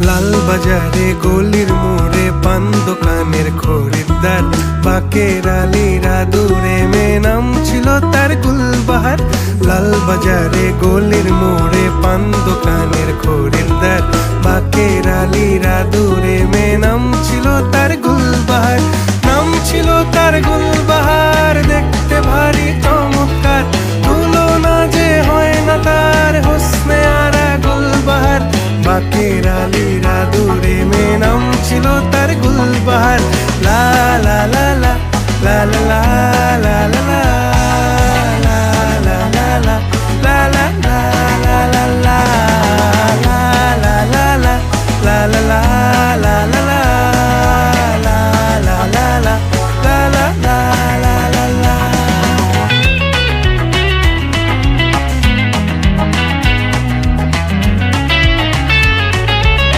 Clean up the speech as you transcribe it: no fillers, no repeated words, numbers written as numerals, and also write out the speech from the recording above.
লাল বাজারে গলির মোড়ে পান দোকানের খরিদ্দার, বাকের আলীরা দূরে মে নাম ছিল তার গুলবাহার। লাল বাজারে গলির মোড়ে পান দোকানের খরিদ্দার, বাকের আলীরা দূরে মে নাম ছিল তার গুলবাহার। নাম ছিল তার গুলবাহার, দেখতে ভারী চমৎকার, তুলনা যে হয় না তার হোসনে আরা গুলবাহার। বাকের আলীরা দূরে মে নাম ছিল তার গুলবাহার। লা লা লা লা লা লা লা লা